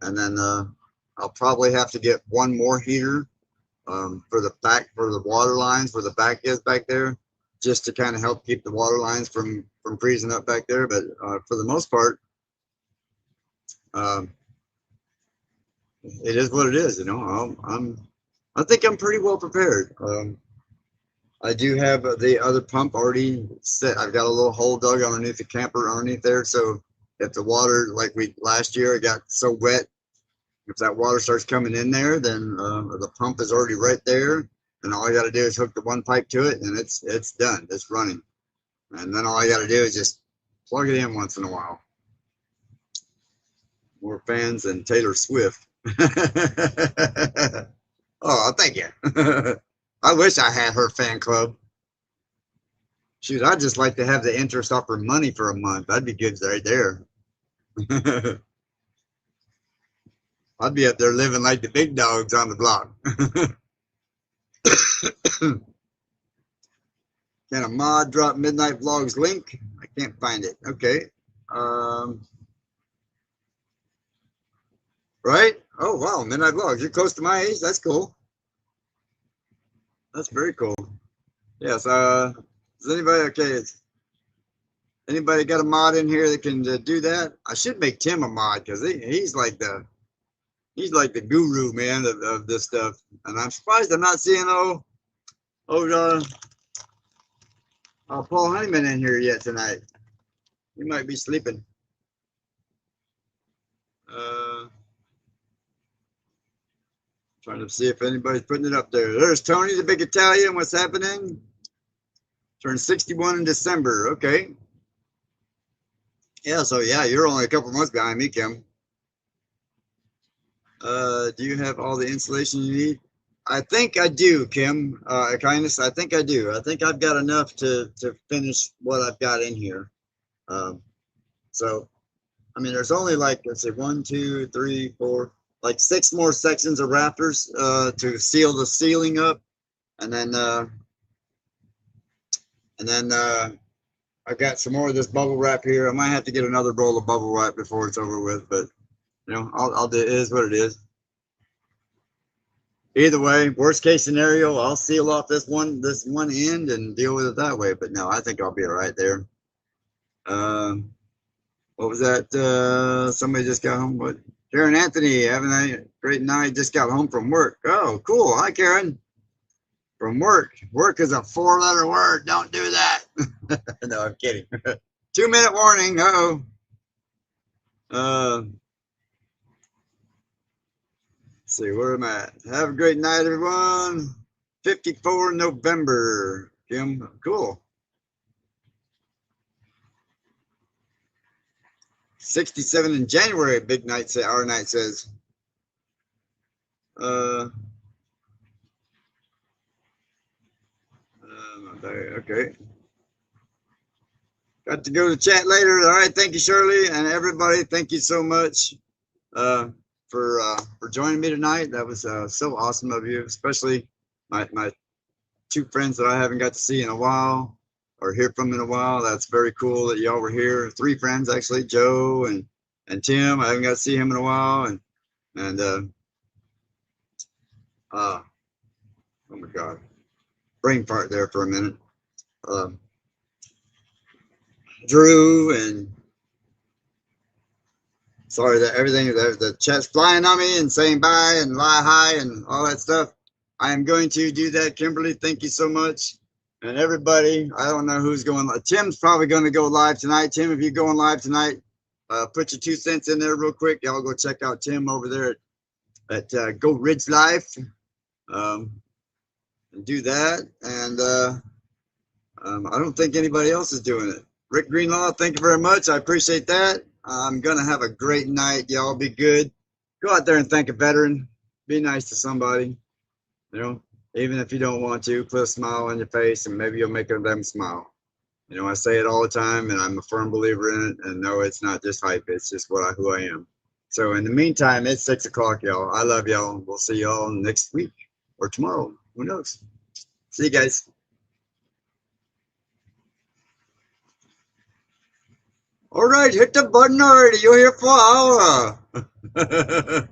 And then I'll probably have to get one more heater for the water lines where the back is back there, just to kind of help keep the water lines from freezing up back there. But for the most part, it is what it is. I think I'm pretty well prepared. I do have the other pump already set. I've got a little hole dug underneath the camper underneath there. So if the water, like last year, it got so wet, if that water starts coming in there, then the pump is already right there. And all I got to do is hook the one pipe to it, and it's done. It's running. And then all I got to do is just plug it in once in a while. More fans than Taylor Swift. Oh, thank you. I wish I had her fan club. Shoot, I'd just like to have the interest off her money for a month. That'd be good right there. I'd be up there living like the big dogs on the block. Can a mod drop Midnight Vlogs link? I can't find it. Okay. Right? Oh, wow. Midnight Vlogs. You're close to my age. That's cool. That's very cool. Yes. Does anybody, okay. Anybody got a mod in here that can do that? I should make Tim a mod because he's like the guru, man, of this stuff. And I'm surprised I'm not seeing Paul Honeyman in here yet tonight. He might be sleeping. Trying to see if anybody's putting it up there. There's Tony, the big Italian. What's happening? Turned 61 in December. Okay. Yeah, so yeah, you're only a couple months behind me, Kim. Do you have all the insulation you need? I think I do, Kim. Kindness, I think I do. I think I've got enough to finish what I've got in here. So, I mean, there's only like, let's say 1, 2, 3, 4, like 6 more sections of rafters to seal the ceiling up, and then I've got some more of this bubble wrap here. I might have to get another roll of bubble wrap before it's over with, but I'll do it. It is what it is. Either way, worst case scenario, I'll seal off this one end and deal with it that way. But no, I think I'll be all right there. What was that? Somebody just got home. What? Karen Anthony, having a great night. Just got home from work. Oh, cool. Hi, Karen. From work. Work is a 4-letter word. Don't do that. No, I'm kidding. 2-minute warning. Uh-oh. Let's see, where am I at? Have a great night, everyone. 54 November. Kim, cool. 67 in January, big night, say our night says. Okay. Got to go to chat later. All right, thank you, Shirley, and everybody. Thank you so much for joining me tonight. That was so awesome of you, especially my 2 friends that I haven't got to see in a while or hear from in a while. That's very cool that y'all were here. 3 friends actually, Joe and Tim. I haven't got to see him in a while, and oh my God, brain fart there for a minute. Drew, and sorry that everything, the chat's flying on me and saying bye and hi and all that stuff. I am going to do that, Kimberly. Thank you so much. And everybody, I don't know who's going live. Tim's probably going to go live tonight. Tim, if you're going live tonight, put your 2 cents in there real quick. Y'all go check out Tim over there at Go Ridge Life. And do that. And I don't think anybody else is doing it. Rick Greenlaw, thank you very much. I appreciate that. I'm going to have a great night. Y'all be good. Go out there and thank a veteran. Be nice to somebody. You know, even if you don't want to, put a smile on your face and maybe you'll make them smile. You know, I say it all the time and I'm a firm believer in it. And no, it's not just hype. It's just who I am. So in the meantime, it's 6 o'clock, y'all. I love y'all. We'll see y'all next week or tomorrow. Who knows? See you guys. All right, hit the button already. You're here for an hour.